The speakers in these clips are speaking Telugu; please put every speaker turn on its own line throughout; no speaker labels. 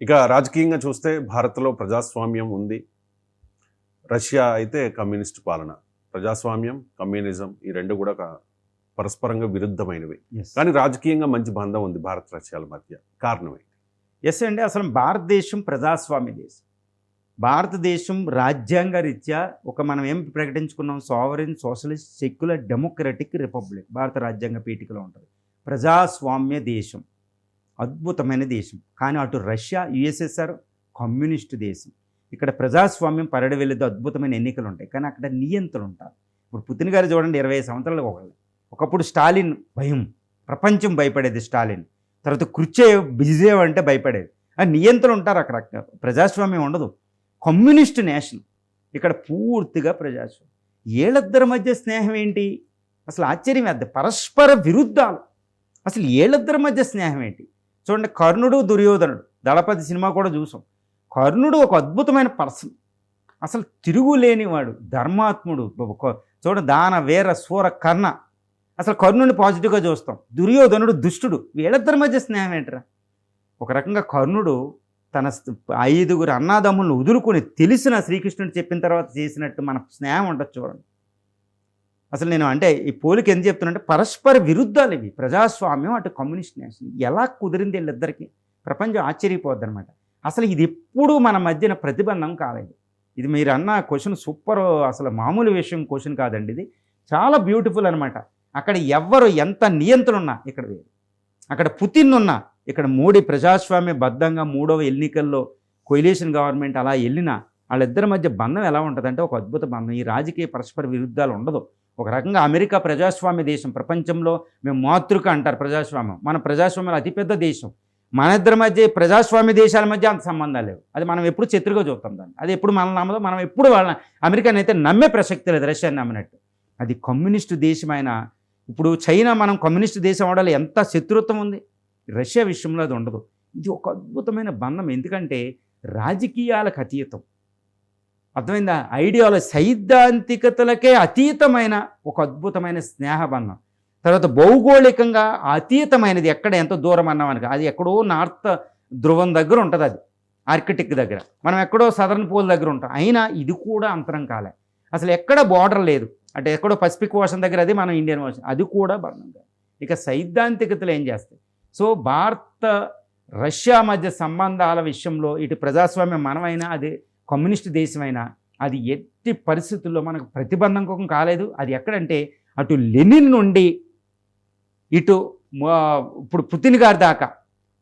ఇక రాజకీయంగా చూస్తే భారత్‌లో ప్రజాస్వామ్యం ఉంది. రష్యా అయితే కమ్యూనిస్ట్ పాలన. ప్రజాస్వామ్యం, కమ్యూనిజం ఈ 2 కూడా పరస్పరంగా విరుద్ధమైనవి.
యెస్.
కానీ రాజకీయంగా మంచి బంధం ఉంది భారత్, రష్యాల మధ్య. కారణం ఏంటి?
యెస్ అండి. అసలు భారతదేశం ప్రజాస్వామ్య దేశం. భారతదేశం రాజ్యాంగ రీత్యా మనం ఏం ప్రకటించుకున్నాం? Sovereign, socialist, secular, democratic republic. భారత రాజ్యాంగ పీఠికలో ఉంటుంది. ప్రజాస్వామ్య దేశం. అద్భుతమైన దేశం. కానీ అటు రష్యా, యుఎస్ఎస్ఆర్ కమ్యూనిస్ట్ దేశం. ఇక్కడ ప్రజాస్వామ్యం పరడి వెళ్ళేది, అద్భుతమైన ఎన్నికలు ఉంటాయి. కానీ అక్కడ నియంత్రణ ఉంటారు. ఇప్పుడు పుతిన్ గారు చూడండి, 20 సంవత్సరాలు ఒకప్పుడు స్టాలిన్ భయం, ప్రపంచం భయపడేది స్టాలిన్. తర్వాత క్రుచ్చేవ్, బిజేవ్ అంటే భయపడేది. ఆ నియంత్రణ ఉంటారు అక్కడ. ప్రజాస్వామ్యం ఉండదు. Communist nation. ఇక్కడ పూర్తిగా ప్రజాస్వామ్యం. ఏళ్ళిద్దరి మధ్య స్నేహం ఏంటి? అసలు ఆశ్చర్యం వేద్ద. పరస్పర విరుద్ధాలు. అసలు ఏళ్ళిద్దరి మధ్య స్నేహం ఏంటి? చూడండి, కర్ణుడు, దుర్యోధనుడు. దళపతి సినిమా కూడా చూసాం. కర్ణుడు ఒక అద్భుతమైన పర్సన్, అసలు తిరుగులేనివాడు, ధర్మాత్ముడు. చూడండి, దాన వీర సూర కర్ణ. అసలు కర్ణుడిని పాజిటివ్గా చూస్తాం. దుర్యోధనుడు దుష్టుడు. వీళ్ళిద్దరి మధ్య స్నేహం ఏంటరా? ఒక రకంగా కర్ణుడు తన 5 అన్నాదమ్ములను వదులుకొని తెలిసిన శ్రీకృష్ణుడు చెప్పిన తర్వాత చేసినట్టు మన స్నేహం ఉంటుంది చూడండి. అసలు నేను అంటే ఈ పోలిక ఎందుకు చెప్తున్నానంటే, పరస్పర విరుద్ధాలు ఇవి. ప్రజాస్వామ్యం అటు కమ్యూనిస్ట్ నేషన్. ఎలా కుదిరింది వీళ్ళిద్దరికి? ప్రపంచం ఆశ్చర్యపోద్ది అనమాట. అసలు ఇది ఎప్పుడూ మన మధ్యన ప్రతిబంధం కాలేదు. ఇది మీరు అన్న క్వశ్చన్ సూపర్. అసలు మామూలు విషయం క్వశ్చన్ కాదండి ఇది. చాలా బ్యూటిఫుల్ అనమాట. అక్కడ ఎవ్వరు ఎంత నియంత్రణ ఉన్నా ఇక్కడ వేరు. అక్కడ పుతిన్ ఉన్నా ఇక్కడ మోడీ ప్రజాస్వామ్య బద్ధంగా 3వ ఎన్నికల్లో కొయిలేషన్ గవర్నమెంట్ అలా వెళ్ళినా వాళ్ళిద్దరి మధ్య బంధం ఎలా ఉంటుందంటే ఒక అద్భుత బంధం. ఈ రాజకీయ పరస్పర విరుద్ధాలు ఉండదు. ఒక రకంగా అమెరికా ప్రజాస్వామ్య దేశం. ప్రపంచంలో మేము మాతృక అంటారు ప్రజాస్వామ్యం. మన ప్రజాస్వామ్యంలో అతిపెద్ద దేశం. మన ఇద్దరి మధ్య ప్రజాస్వామ్య దేశాల మధ్య అంత సంబంధాలు లేవు. అది మనం ఎప్పుడు శత్రుగా చూస్తాం దాన్ని. అది ఎప్పుడు మనం నమ్మదో. మనం ఎప్పుడు వాళ్ళ అమెరికాని అయితే నమ్మే ప్రసక్తి లేదు, రష్యాని నమ్మినట్టు. అది కమ్యూనిస్టు దేశమైన. ఇప్పుడు చైనా మనం కమ్యూనిస్టు దేశం అవడాలి ఎంత శత్రుత్వం ఉంది. రష్యా విషయంలో అది ఉండదు. ఇది ఒక అద్భుతమైన బంధం. ఎందుకంటే రాజకీయాలకు అతీతం. అర్థమైందా? ఐడియాలజీ, సైద్ధాంతికతలకే అతీతమైన ఒక అద్భుతమైన స్నేహబంధం. తర్వాత భౌగోళికంగా అతీతమైనది. ఎక్కడ ఎంత దూరం అన్నామనక అది ఎక్కడో నార్త్ ధ్రువం దగ్గర ఉంటుంది. అది ఆర్కిటిక్ దగ్గర. మనం ఎక్కడో సదర్న్ పోల్ దగ్గర ఉంటాం. అయినా ఇది కూడా అంతరం కాలే. అసలు ఎక్కడ బార్డర్ లేదు. అంటే ఎక్కడో పసిఫిక్ ఓషన్ దగ్గర, అది మన ఇండియన్ ఓషన్, అది కూడా బంధం కాదు. ఇక సైద్ధాంతికతలు ఏం చేస్తాయి? సో భారత రష్యా మధ్య సంబంధాల విషయంలో ఇటు ప్రజాస్వామ్యం మనమైనా, అది కమ్యూనిస్ట్ దేశమైనా, అది ఎట్టి పరిస్థితుల్లో మనకు ప్రతిబంధకం కాలేదు. అది ఎక్కడంటే అటు లెనిన్ నుండి ఇటు ఇప్పుడు పుతిన్ గారి దాకా,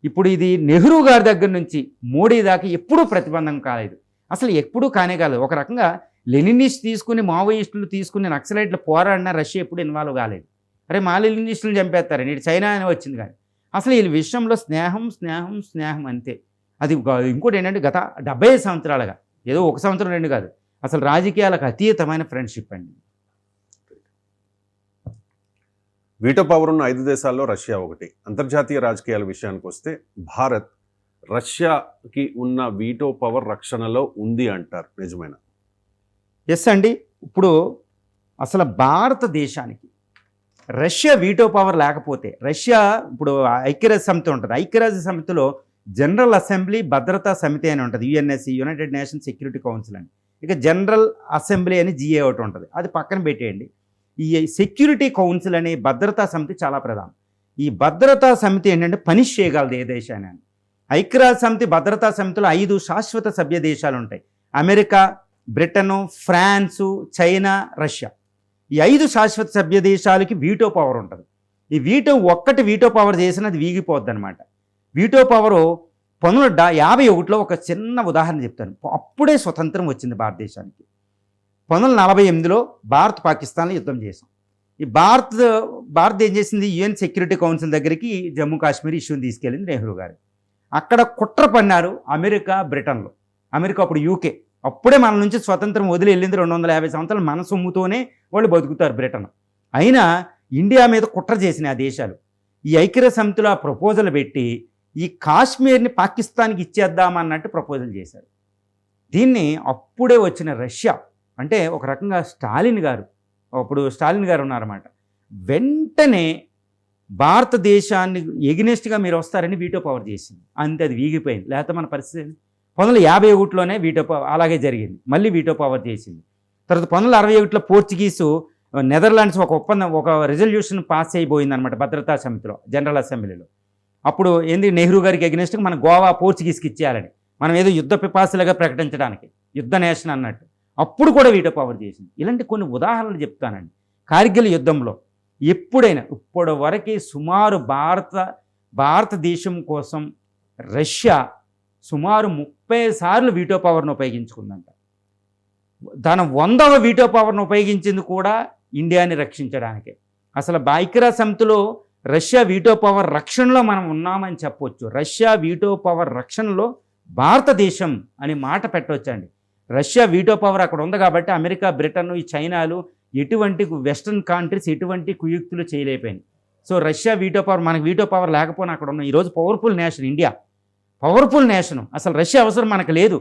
ఇప్పుడు ఇది నెహ్రూ గారి దగ్గర నుంచి మోడీ దాకా ఎప్పుడూ ప్రతిబంధం కాలేదు. అసలు ఎప్పుడూ కానే కాలేదు. ఒక రకంగా లెనినిస్ట్ తీసుకుని, మావోయిస్టులు తీసుకుని, నక్సలైట్లు పోరాడినా రష్యా ఎప్పుడు ఇన్వాల్వ్ కాలేదు. అరే మా లెనినిస్టులను చంపేస్తారని ఇటు చైనా అని వచ్చింది. కానీ అసలు ఈ విషయంలో స్నేహం స్నేహం స్నేహం అంతే. అది ఇంకోటి ఏంటంటే గత 70 సంవత్సరాలుగా, ఏదో 1 సంవత్సరం 2 కాదు, అసలు రాజకీయాలకు అతీతమైన ఫ్రెండ్షిప్ అండి.
వీటో పవర్ ఉన్న 5 దేశాల్లో రష్యా ఒకటి. అంతర్జాతీయ రాజకీయాల విషయానికి వస్తే భారత్ రష్యాకి ఉన్న వీటో పవర్ రక్షణలో ఉంది అంటారు. నిజమేనా?
ఎస్ అండి. ఇప్పుడు అసలు భారతదేశానికి రష్యా వీటో పవర్ లేకపోతే, రష్యా ఇప్పుడు ఐక్యరాజ్య సమితి ఉంటుంది. ఐక్యరాజ్య సమితిలో జనరల్ అసెంబ్లీ, భద్రతా సమితి అని ఉంటుంది. UNSC, United nation security council అని. ఇక జనరల్ అసెంబ్లీ అని జిఏ ఒకటి ఉంటుంది. అది పక్కన పెట్టేయండి. ఈ సెక్యూరిటీ కౌన్సిల్ అనే భద్రతా సమితి చాలా ప్రధానం. ఈ భద్రతా సమితి ఏంటంటే పనిష్ చేయగలదు ఏ దేశాన్ని అని. ఐక్యరాజ్య సమితి భద్రతా సమితిలో 5 శాశ్వత సభ్య దేశాలు ఉంటాయి. America, Britain, France, China, Russia. ఈ 5 శాశ్వత సభ్య దేశాలకి వీటో పవర్ ఉంటుంది. ఈ ఒక్కటి వీటో పవర్ చేసిన అది వీగిపోద్ది అనమాట. వీటో పవరు 1951లో ఒక చిన్న ఉదాహరణ చెప్తాను. అప్పుడే స్వతంత్రం వచ్చింది భారతదేశానికి. 1948లో భారత్ పాకిస్తాన్లో యుద్ధం చేసాం. ఈ భారత్ ఏం చేసింది? యుఎన్ సెక్యూరిటీ కౌన్సిల్ దగ్గరికి జమ్మూ కాశ్మీర్ ఇష్యూని తీసుకెళ్ళింది నెహ్రూ గారు. అక్కడ కుట్ర పన్నారు అమెరికా, బ్రిటన్లో. అమెరికా అప్పుడు యూకే. అప్పుడే మన నుంచి స్వతంత్రం వదిలి వెళ్ళింది. 250 సంవత్సరాలు మన సొమ్ముతోనే వాళ్ళు బతుకుతారు బ్రిటన్. అయినా ఇండియా మీద కుట్ర చేసిన ఆ దేశాలు ఈ ఐక్యరాజ్య సమితిలో ఆ ప్రపోజల్ పెట్టి ఈ కాశ్మీర్ని పాకిస్తాన్కి ఇచ్చేద్దామన్నట్టు ప్రపోజల్ చేశారు. దీన్ని అప్పుడే వచ్చిన రష్యా, అంటే ఒక రకంగా స్టాలిన్ గారు, అప్పుడు స్టాలిన్ గారు ఉన్నారన్నమాట, వెంటనే భారతదేశాన్ని ఎగ్నెస్ట్గా మీరు వస్తారని వీటో పవర్ చేసింది, అంతే, అది వీగిపోయింది. లేకపోతే మన పరిస్థితి 1951లోనే వీటో పవర్ అలాగే జరిగింది, మళ్ళీ వీటో పవర్ చేసింది. తర్వాత 1961లో పోర్చుగీసు నెదర్లాండ్స్ ఒక ఒప్పందం, ఒక రెజల్యూషన్ పాస్ అయిపోయింది అనమాట భద్రతా సమితిలో, జనరల్ అసెంబ్లీలో. అప్పుడు ఏంది, నెహ్రూ గారికి ఎగ్నెస్ట్గా మన గోవా పోర్చుగీస్కి ఇచ్చేయాలని, మనం ఏదో యుద్ధ పిపాసులుగా ప్రకటించడానికి, యుద్ధ నేషన్ అన్నట్టు. అప్పుడు కూడా వీటో పవర్ చేసింది. ఇలాంటి కొన్ని ఉదాహరణలు చెప్తానండి. కార్గిల్ యుద్ధంలో ఎప్పుడైనా ఇప్పటి వరకు సుమారు భారతదేశం కోసం రష్యా సుమారు 30 సార్లు వీటో పవర్ను ఉపయోగించుకుందంట. తన 100వ వీటో పవర్ను ఉపయోగించింది కూడా ఇండియాని రక్షించడానికే. అసలు ఐక్యరాజ్య సమితిలో రష్యా వీటో పవర్ రక్షణలో మనం ఉన్నామని చెప్పొచ్చు. రష్యా వీటో పవర్ రక్షణలో భారతదేశం అనే మాట పెట్టవచ్చండి. రష్యా వీటో పవర్ అక్కడ ఉంది కాబట్టి అమెరికా, బ్రిటన్, ఈ చైనాలు ఎటువంటి వెస్ట్రన్ కంట్రీస్ ఎటువంటి కుయుక్తులు చేయలేకపోయింది. సో రష్యా వీటో పవర్, మనకు వీటో పవర్ లేకపోయినా అక్కడ ఉన్న ఈరోజు powerful nation India, powerful nation. అసలు రష్యా అవసరం మనకు లేదు,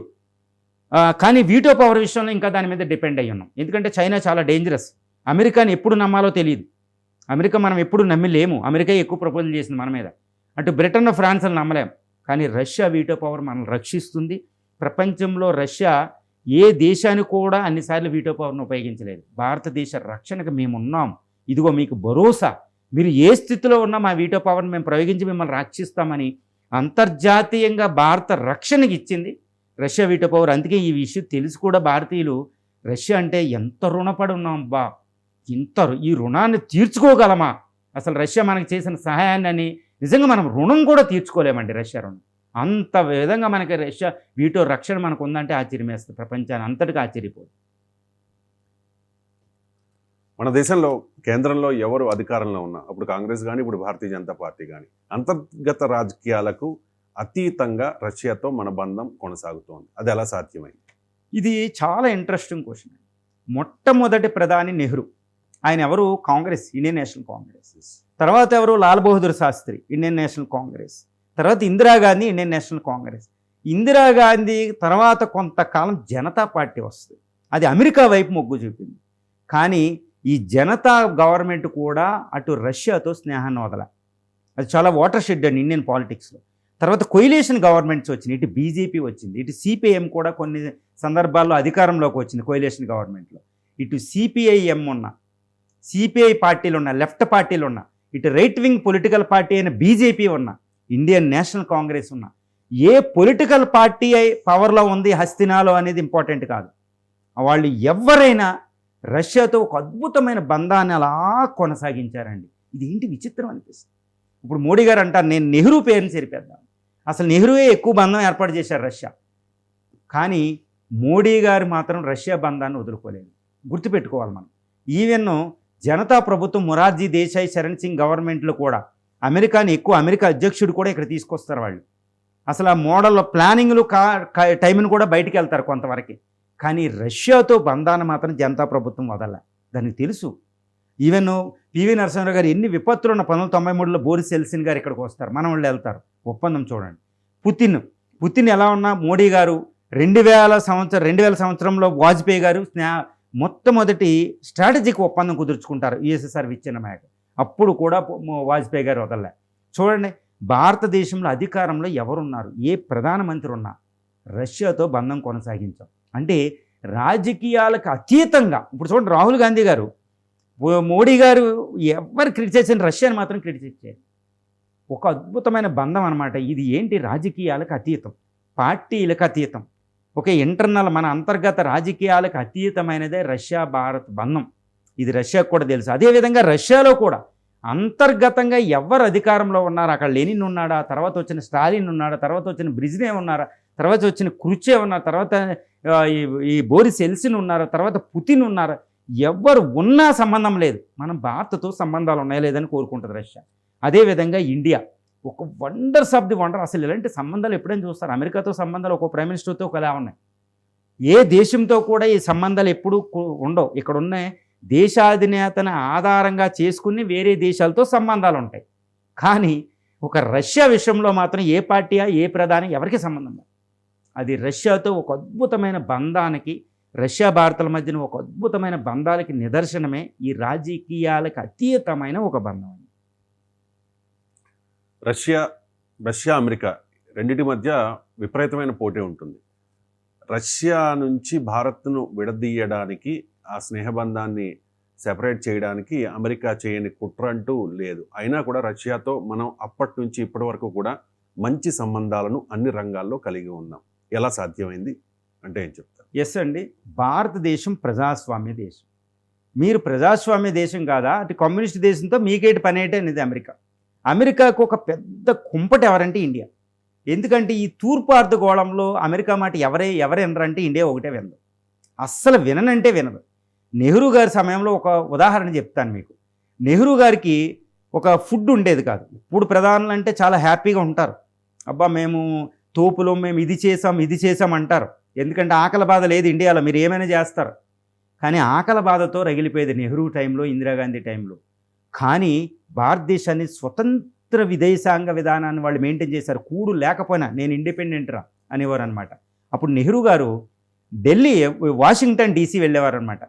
కానీ వీటో పవర్ విషయంలో ఇంకా దాని మీద డిపెండ్ అయ్యి ఉన్నాం. ఎందుకంటే చైనా చాలా డేంజరస్. అమెరికాని ఎప్పుడు నమ్మాలో తెలియదు. అమెరికా మనం ఎప్పుడు నమ్మలేము. అమెరికా ఎక్కువ ప్రపోజల్ చేసింది మన మీద. అటు బ్రిటన్, ఫ్రాన్స్ని నమ్మలేము. కానీ రష్యా వీటో పవర్ మనల్ని రక్షిస్తుంది. ప్రపంచంలో రష్యా ఏ దేశానికి కూడా అన్నిసార్లు వీటో పవర్ను ఉపయోగించలేదు. భారతదేశ రక్షణకు మేము ఉన్నాం, ఇదిగో మీకు భరోసా, మీరు ఏ స్థితిలో ఉన్నా మా వీటో పవర్ని మేము ప్రయోగించి మిమ్మల్ని రక్షిస్తామని అంతర్జాతీయంగా భారత రక్షణకి ఇచ్చింది రష్యా వీటో పవర్. అందుకే ఈ విషయం తెలిసి కూడా భారతీయులు రష్యా అంటే ఎంత రుణపడి ఉన్నాం బా, ఈ రుణాన్ని తీర్చుకోగలమా? అసలు రష్యా మనకు చేసిన సహాయాన్ని అని నిజంగా మనం రుణం కూడా తీర్చుకోలేమండి. రష్యా రుణం అంత విధంగా మనకి రష్యా వీటో రక్షణ మనకు ఉందంటే ఆశ్చర్యం వేస్తుంది, ప్రపంచాన్ని అంతటికి ఆశ్చర్యపోదు.
మన దేశంలో కేంద్రంలో ఎవరు అధికారంలో ఉన్నా, అప్పుడు కాంగ్రెస్ కానీ ఇప్పుడు భారతీయ జనతా పార్టీ కానీ, అంతర్గత రాజకీయాలకు అతీతంగా రష్యాతో మన బంధం కొనసాగుతోంది. అది ఎలా సాధ్యమైంది?
ఇది చాలా ఇంట్రెస్టింగ్ క్వశ్చన్. మొట్టమొదటి ప్రధాని నెహ్రూ, ఆయన ఎవరు? Congress, Indian National Congress. తర్వాత ఎవరు? Lal Bahadur Shastri, Indian National Congress. తర్వాత ఇందిరాగాంధీ, ఇండియన్ నేషనల్ కాంగ్రెస్. ఇందిరాగాంధీ తర్వాత కొంతకాలం జనతా పార్టీ వస్తుంది, అది అమెరికా వైపు మొగ్గు చూపింది. కానీ ఈ జనతా గవర్నమెంట్ కూడా అటు రష్యాతో స్నేహాన్ని వదల, అది చాలా వాటర్ షెడ్ అండి ఇండియన్ పాలిటిక్స్లో. తర్వాత కొయిలేషన్ గవర్నమెంట్స్ వచ్చినాయి, ఇటు బీజేపీ వచ్చింది, ఇటు సిపిఐఎం కూడా కొన్ని సందర్భాల్లో అధికారంలోకి వచ్చింది కొయిలేషన్ గవర్నమెంట్లో. ఇటు సిపిఐఎం ఉన్న, సిపిఐ పార్టీలు ఉన్న, లెఫ్ట్ పార్టీలు ఉన్న, ఇటు రైట్ వింగ్ పొలిటికల్ పార్టీ అయిన బీజేపీ ఉన్న, ఇండియన్ నేషనల్ కాంగ్రెస్ ఉన్న, ఏ పొలిటికల్ పార్టీ పవర్లో ఉంది హస్తినాలో అనేది ఇంపార్టెంట్ కాదు. వాళ్ళు ఎవరైనా రష్యాతో ఒక అద్భుతమైన బంధాన్ని అలా కొనసాగించారండి. ఇది ఏంటి విచిత్రం అనిపిస్తుంది. ఇప్పుడు మోడీ గారు అంటారు, నేను నెహ్రూ పేరుని చేరిపేద్దాం. అసలు నెహ్రూయే ఎక్కువ బంధం ఏర్పాటు చేశారు రష్యా, కానీ మోడీ గారు మాత్రం రష్యా బంధాన్ని వదులుకోలేదు. గుర్తుపెట్టుకోవాలి మనం. ఈవెన్ జనతా ప్రభుత్వం మొరార్జీ దేశాయ్, చరణ్ సింగ్ గవర్నమెంట్లో కూడా అమెరికాని ఎక్కువ, అమెరికా అధ్యక్షుడు కూడా ఇక్కడ తీసుకొస్తారు వాళ్ళు. అసలు ఆ మోడల్ ప్లానింగ్లు టైంను కూడా బయటికి వెళ్తారు కొంతవరకు. కానీ రష్యాతో బంధాన్ని మాత్రం జనతా ప్రభుత్వం వదల, దానికి తెలుసు. ఈవెన్ పివి నరసింహారావు గారు ఎన్ని విపత్తులు ఉన్న 1993లో బోరిస్ ఎల్సిన్ గారు ఇక్కడికి వస్తారు, మన వాళ్ళు వెళ్తారు. ఒప్పందం చూడండి. పుతిన్ ఎలా ఉన్నా మోడీ గారు 2000 సంవత్సరంలో వాజ్పేయి గారు మొట్టమొదటి స్ట్రాటజిక్ ఒప్పందం కుదుర్చుకుంటారు యుఎస్ఎస్ఆర్ విచ్ఛిన్నమయ్యాక. అప్పుడు కూడా వాజ్పేయి గారు వదలలే. చూడండి, భారతదేశంలో అధికారంలో ఎవరున్నారు, ఏ ప్రధానమంత్రి ఉన్నా రష్యాతో బంధం కొనసాగించాం అంటే రాజకీయాలకు అతీతంగా. ఇప్పుడు చూడండి, రాహుల్ గాంధీ గారు, మోడీ గారు ఎవరు క్రిటిసైజ్ చేసిన రష్యాని మాత్రం క్రిటిసైజ్ చేయాలి. ఒక అద్భుతమైన బంధం అనమాట ఇది. ఏంటి? రాజకీయాలకు అతీతం, పార్టీలకు అతీతం, ఒక ఇంటర్నల్ మన అంతర్గత రాజకీయాలకు అతీతమైనదే రష్యా భారత్ బంధం. ఇది రష్యాకు కూడా తెలుసు. అదేవిధంగా రష్యాలో కూడా అంతర్గతంగా ఎవరు అధికారంలో ఉన్నారు, అక్కడ లెనిన్ ఉన్నాడా, తర్వాత వచ్చిన స్టాలిన్ ఉన్నాడా, తర్వాత వచ్చిన బ్రిజ్నే ఉన్నారా, తర్వాత వచ్చిన క్రుచెవ్ ఉన్నారు, తర్వాత ఈ బోరిస్ ఎల్సిన్ ఉన్నారా, తర్వాత పుతిన్ ఉన్నారా, ఎవరు ఉన్నా సంబంధం లేదు. మనం భారత్తో సంబంధాలు ఉన్నాయా లేదని కోరుకుంటుంది రష్యా. అదేవిధంగా ఇండియా ఒక వండర్స్ ఆఫ్ ది వండర్. అసలు ఇలాంటి సంబంధాలు ఎప్పుడైనా చూస్తారు? అమెరికాతో సంబంధాలు ఒక ప్రైమ్ మినిస్టర్తో ఒకలా ఉన్నాయి. ఏ దేశంతో కూడా ఈ సంబంధాలు ఎప్పుడూ ఉండవు. ఇక్కడ ఉన్న దేశాధినేతను ఆధారంగా చేసుకుని వేరే దేశాలతో సంబంధాలు ఉంటాయి. కానీ ఒక రష్యా విషయంలో మాత్రం ఏ పార్టీ, ఏ ప్రధాని ఎవరికి సంబంధం లేదు. అది రష్యాతో ఒక అద్భుతమైన బంధానికి, రష్యా భారత్ల మధ్యన ఒక అద్భుతమైన బంధాలకి నిదర్శనమే ఈ రాజకీయాలకు అతీతమైన ఒక బంధం.
రష్యా అమెరికా రెండిటి మధ్య విపరీతమైన పోటీ ఉంటుంది. రష్యా నుంచి భారత్ను విడదీయడానికి, ఆ స్నేహబంధాన్ని సెపరేట్ చేయడానికి అమెరికా చేయని కుట్ర అంటూ లేదు. అయినా కూడా రష్యాతో మనం అప్పటి నుంచి ఇప్పటి వరకు కూడా మంచి సంబంధాలను అన్ని రంగాల్లో కలిగి ఉన్నాం. ఎలా సాధ్యమైంది అంటే ఏం చెప్తారు?
ఎస్ అండి, భారతదేశం ప్రజాస్వామ్య దేశం. మీరు ప్రజాస్వామ్య దేశం కాదా, అటు కమ్యూనిస్ట్ దేశంతో మీకేటి పని ఏంటి అనేది అమెరికాకు ఒక పెద్ద కుంపటి ఎవరంటే ఇండియా. ఎందుకంటే ఈ తూర్పు అర్ధగోళంలో అమెరికా మాట ఎవరెనరంటే ఇండియా ఒకటే వినదు, అస్సలు విననంటే వినదు. నెహ్రూ గారి సమయంలో ఒక ఉదాహరణ చెప్తాను మీకు. నెహ్రూ గారికి ఒక ఫుడ్ ఉండేది కాదు. ఇప్పుడు ప్రధానులు అంటే చాలా హ్యాపీగా ఉంటారు, అబ్బా మేము తోపులో మేము ఇది చేసాం అంటారు. ఎందుకంటే ఆకలి బాధ లేదు ఇండియాలో, మీరు ఏమైనా చేస్తారు. కానీ ఆకలి బాధతో రగిలిపోయేది నెహ్రూ టైంలో, ఇందిరాగాంధీ టైంలో. కానీ భారతదేశాన్ని స్వతంత్ర విదేశాంగ విధానాన్ని వాళ్ళు మెయింటైన్ చేశారు. కూడు లేకపోయినా నేను ఇండిపెండెంట్ రా అనేవారు అనమాట. అప్పుడు నెహ్రూ గారు ఢిల్లీ, వాషింగ్టన్ డీసీ వెళ్ళేవారు అనమాట.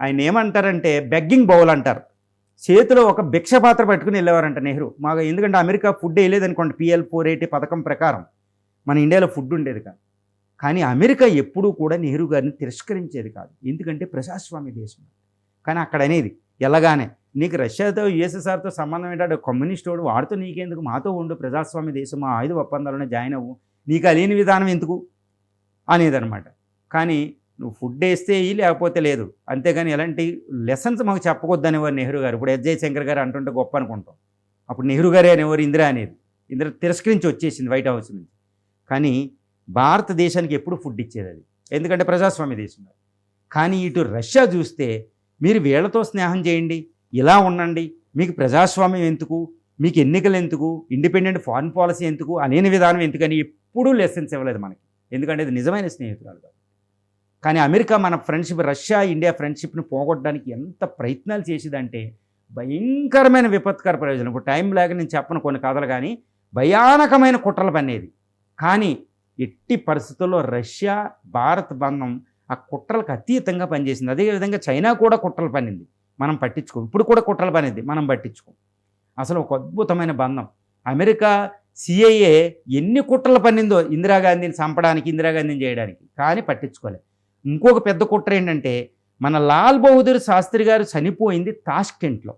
ఆయన ఏమంటారంటే బెగ్గింగ్ బౌల్ అంటారు, చేతిలో ఒక భిక్ష పాత్ర పట్టుకుని వెళ్ళేవారంట నెహ్రూ. మాకు ఎందుకంటే అమెరికా ఫుడ్ వేయలేదనుకోండి, PL 480 పథకం ప్రకారం మన ఇండియాలో ఫుడ్ ఉండేది కాదు. కానీ అమెరికా ఎప్పుడూ కూడా నెహ్రూ గారిని తిరస్కరించేది కాదు, ఎందుకంటే ప్రజాస్వామ్య దేశం. కానీ అక్కడ అనేది ఎలాగానే నీకు రష్యాతో USSRతో సంబంధం ఏంటంటే కమ్యూనిస్ట్ వాడు, వాడితో నీకెందుకు, మాతో ఉండు, ప్రజాస్వామ్య దేశం, మా 5 ఒప్పందాలను జాయిన్ అవ్వు, నీకు అలేని విధానం ఎందుకు అనేదన్నమాట. కానీ నువ్వు ఫుడ్ వేస్తే లేకపోతే లేదు, అంతేగాని ఎలాంటి లెసన్స్ మాకు చెప్పకొద్దనేవారు నెహ్రూ గారు. ఇప్పుడు S. జయశంకర్ గారు అంటుంటే గొప్ప అనుకుంటాం, అప్పుడు నెహ్రూ గారే అనేవారు ఇందిరా అనేది. ఇందిరా తిరస్కరించి వచ్చేసింది వైట్ హౌస్ నుంచి. కానీ భారతదేశానికి ఎప్పుడు ఫుడ్ ఇచ్చేది అది, ఎందుకంటే ప్రజాస్వామ్య దేశం. కానీ ఇటు రష్యా చూస్తే మీరు వీళ్ళతో స్నేహం చేయండి, ఇలా ఉండండి, మీకు ప్రజాస్వామ్యం ఎందుకు, మీకు ఎన్నికలు ఎందుకు, ఇండిపెండెంట్ ఫారిన్ పాలసీ ఎందుకు, అనేని విధానం ఎందుకని ఎప్పుడూ లెసన్స్ ఇవ్వలేదు మనకి, ఎందుకంటే ఇది నిజమైన స్నేహితురాలు కాదు. కానీ అమెరికా మన ఫ్రెండ్షిప్, రష్యా ఇండియా ఫ్రెండ్షిప్ని పోగొట్టడానికి ఎంత ప్రయత్నాలు చేసేదంటే భయంకరమైన విపత్కర ప్రయోజనం. ఇప్పుడు టైం లేక నేను చెప్పను కొన్ని కథలు, కానీ భయానకమైన కుట్రలు పనేది. కానీ ఎట్టి పరిస్థితుల్లో రష్యా భారత్ బంధం ఆ కుట్రలకు అతీతంగా పనిచేసింది. అదేవిధంగా చైనా కూడా కుట్రలు పనింది, మనం పట్టించుకోం. ఇప్పుడు కూడా కుట్రలు పనింది, మనం పట్టించుకోం. అసలు ఒక అద్భుతమైన బంధం. అమెరికా CIA ఎన్ని కుట్రలు పన్నిందో ఇందిరాగాంధీని చంపడానికి, ఇందిరాగాంధీని చేయడానికి, కానీ పట్టించుకోలేదు. ఇంకొక పెద్ద కుట్ర ఏంటంటే మన లాల్ బహదూర్ శాస్త్రి గారు చనిపోయింది తాష్కెంట్లో.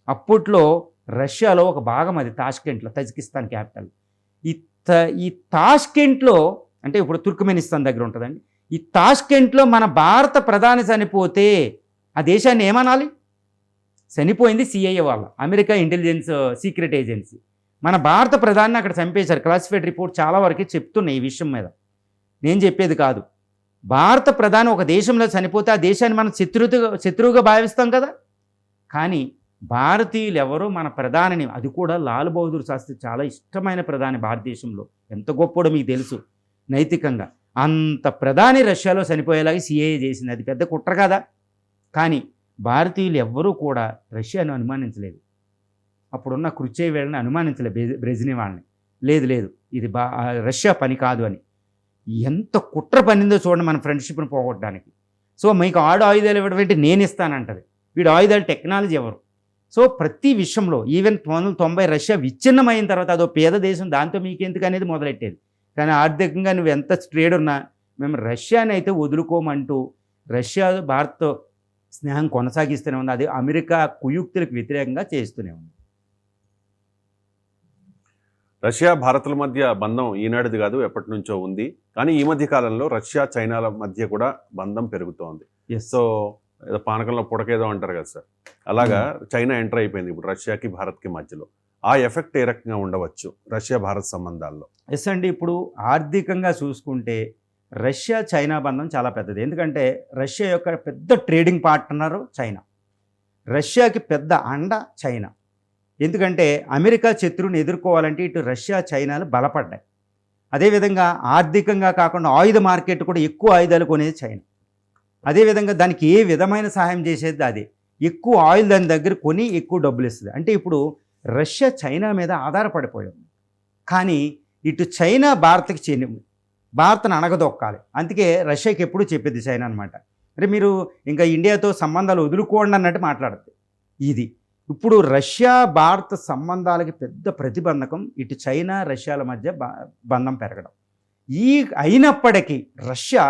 అప్పట్లో రష్యాలో ఒక భాగం అది తాష్కెంట్లో, తజికిస్తాన్ క్యాపిటల్. ఈ తాష్కెంట్లో అంటే ఇప్పుడు తుర్క్మెనిస్తాన్ దగ్గర ఉంటుందండి. ఈ తాష్కెంట్లో మన భారత ప్రధాని చనిపోతే ఆ దేశాన్ని ఏమనాలి? చనిపోయింది CIA వాళ్ళ, అమెరికా ఇంటెలిజెన్స్ సీక్రెట్ ఏజెన్సీ. మన భారత ప్రధాని అక్కడ చంపేశారు. క్లాసిఫైడ్ రిపోర్ట్ చాలా వరకు చెప్తున్నాయి ఈ విషయం మీద, నేను చెప్పేది కాదు. భారత ప్రధాని ఒక దేశంలో చనిపోతే ఆ దేశాన్ని మనం శత్రువుగా భావిస్తాం కదా. కానీ భారతీయులు ఎవరో మన ప్రధానిని, అది కూడా లాల్ బహదూర్ శాస్త్రి చాలా ఇష్టమైన ప్రధాని భారతదేశంలో, ఎంత గొప్పడో మీకు తెలుసు నైతికంగా. అంత ప్రధాని రష్యాలో చనిపోయేలాగా CIA చేసింది, అది పెద్ద కుట్ర కదా. కానీ భారతీయులు ఎవ్వరూ కూడా రష్యాను అనుమానించలేదు, అప్పుడున్న క్రుచేవేళ్ళని అనుమానించలేదు, బ్రెజిని వాళ్ళని. లేదు ఇది రష్యా పని కాదు అని. ఎంత కుట్ర పనిందో చూడండి మన ఫ్రెండ్షిప్ని పోగొట్టడానికి. సో మీకు ఆయుధాలు ఇవ్వడం నేను ఇస్తానంటది, వీడు ఆయుధాలు టెక్నాలజీ ఎవరు. సో ప్రతి విషయంలో ఈవెన్ 1990 రష్యా విచ్ఛిన్నమైన తర్వాత అదో పేద దేశం, దాంతో మీకెందుకు అనేది మొదలెట్టేది. కానీ ఆర్థికంగా నువ్వు ఎంత ట్రేడ్ ఉన్నా మేము రష్యాని అయితే వదులుకోమంటూ రష్యా భారత్తో స్నేహం కొనసాగిస్తూనే ఉంది. అది అమెరికా కుయుక్తులకు వ్యతిరేకంగా చేస్తూనే ఉంది.
రష్యా భారత్ల మధ్య బంధం ఈనాటిది కాదు, ఎప్పటి నుంచో ఉంది. కానీ ఈ మధ్య కాలంలో రష్యా చైనాల మధ్య కూడా బంధం పెరుగుతోంది. సో ఏదో పానకంలో పుడకేదో అంటారు కదా సార్, అలాగా చైనా ఎంటర్ అయిపోయింది ఇప్పుడు రష్యాకి భారత్కి మధ్యలో. ఆ ఎఫెక్ట్ ఏ రకంగా ఉండవచ్చు రష్యా భారత్ సంబంధాల్లో?
ఎస్ అండి, ఇప్పుడు ఆర్థికంగా చూసుకుంటే రష్యా చైనా బంధం చాలా పెద్దది. ఎందుకంటే రష్యా యొక్క పెద్ద ట్రేడింగ్ పార్ట్నరు చైనా, రష్యాకి పెద్ద అండ చైనా. ఎందుకంటే అమెరికా శత్రువుని ఎదుర్కోవాలంటే ఇటు రష్యా చైనాలు బలపడ్డాయి. అదేవిధంగా ఆర్థికంగా కాకుండా ఆయుధ మార్కెట్ కూడా ఎక్కువ ఆయుధాలు కొనేది చైనా. అదేవిధంగా దానికి ఏ విధమైన సహాయం చేసేది అదే, ఎక్కువ ఆయిల్ దాని దగ్గర కొని ఎక్కువ డబ్బులు ఇస్తుంది. అంటే ఇప్పుడు రష్యా చైనా మీద ఆధారపడిపోయింది. కానీ ఇటు చైనా భారత్కి చెంది, భారత్ను అణగదొక్కాలి. అందుకే రష్యాకి ఎప్పుడు చెప్పేది చైనా అనమాట, అంటే మీరు ఇంకా ఇండియాతో సంబంధాలు వదులుకోండి అన్నట్టు మాట్లాడుతుంది. ఇది ఇప్పుడు రష్యా భారత సంబంధాలకి పెద్ద ప్రతిబంధకం ఇటు చైనా రష్యాల మధ్య బంధం పెరగడం. అయినప్పటికీ రష్యా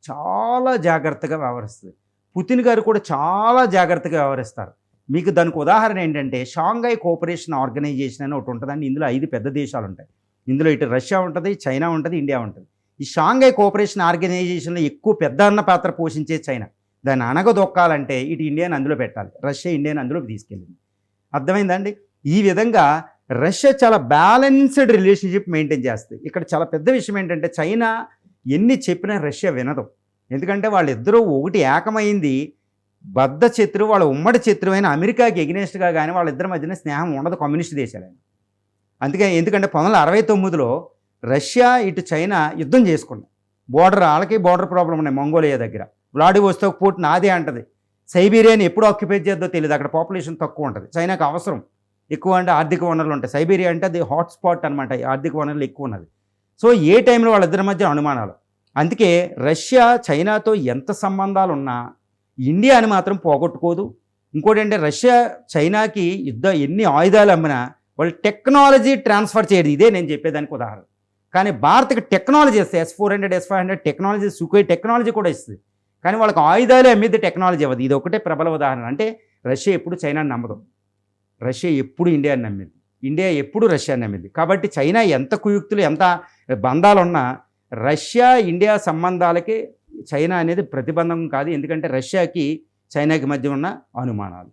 చాలా జాగ్రత్తగా వ్యవహరిస్తుంది. పుతిన్ గారు కూడా చాలా జాగ్రత్తగా వ్యవహరిస్తారు. మీకు దానికి ఉదాహరణ ఏంటంటే షాంఘై కోఆపరేషన్ ఆర్గనైజేషన్ అని ఒకటి ఉంటుందండి. ఇందులో 5 పెద్ద దేశాలు ఉంటాయి. ఇందులో ఇటు రష్యా ఉంటుంది, చైనా ఉంటుంది, ఇండియా ఉంటుంది. ఈ షాంఘై కోఆపరేషన్ ఆర్గనైజేషన్లో ఎక్కువ పెద్ద అన్న పాత్ర పోషించే చైనా. దాన్ని అణగదొక్కాలంటే ఇటు ఇండియాని అందులో పెట్టాలి. రష్యా ఇండియాని అందులోకి తీసుకెళ్ళింది. అర్థమైందండి? ఈ విధంగా రష్యా చాలా బ్యాలెన్స్డ్ రిలేషన్షిప్ మెయింటైన్ చేస్తుంది. ఇక్కడ చాలా పెద్ద విషయం ఏంటంటే చైనా ఎన్ని చెప్పినా రష్యా వినదు. ఎందుకంటే వాళ్ళిద్దరూ ఒకటి ఏకమైంది బద్ధ శత్రువు, వాళ్ళ ఉమ్మడి శత్రువు అయిన అమెరికాకి ఎగ్నెస్ట్గా కానీ వాళ్ళిద్దరి మధ్యన స్నేహం ఉండదు కమ్యూనిస్ట్ దేశాలని. ఎందుకంటే 1969లో రష్యా ఇటు చైనా యుద్ధం చేసుకున్నాయి. వాళ్ళకి బోర్డర్ ప్రాబ్లం ఉన్నాయి మంగోలియా దగ్గర. వ్లాడివోస్తోక్ పోర్ట్ నాదే అంటది. సైబీరియాని ఎప్పుడు ఆక్యుపై చేద్దో తెలియదు. అక్కడ పాపులేషన్ తక్కువ ఉంటుంది. చైనాకు అవసరం ఎక్కువ అంటే ఆర్థిక వనరులు ఉంటాయి. సైబీరియా అంటే అది హాట్స్పాట్ అనమాట. ఆర్థిక వనరులు ఎక్కువ ఉన్నది. సో ఏ టైంలో వాళ్ళిద్దరి మధ్య అనుమానాలు. అందుకే రష్యా చైనాతో ఎంత సంబంధాలు ఉన్నా ఇండియాని మాత్రం పోగొట్టుకోదు. ఇంకోటి అంటే రష్యా చైనాకి ఎన్ని ఆయుధాలు అమ్మినా వాళ్ళు టెక్నాలజీ ట్రాన్స్ఫర్ చేయదు. ఇదే నేను చెప్పేదానికి ఉదాహరణ. కానీ భారత్కి టెక్నాలజీ ఇస్తే S-400 S-500 technology, Sukhoi technology కూడా ఇస్తుంది. కానీ వాళ్ళకి ఆయుధాలే అమ్మిద్ది, టెక్నాలజీ అవ్వదు. ఇది ఒకటే ప్రబల ఉదాహరణ. అంటే రష్యా ఎప్పుడు చైనాని నమ్మదు, రష్యా ఎప్పుడు ఇండియాని నమ్మింది, ఇండియా ఎప్పుడు రష్యాని నమ్మింది. కాబట్టి చైనా ఎంత కుయుక్తులు ఎంత బంధాలున్నా రష్యా ఇండియా సంబంధాలకి చైనా అనేది ప్రతిబంధకం కాదు. ఎందుకంటే రష్యాకి చైనాకి మధ్య ఉన్న అనుమానాలు.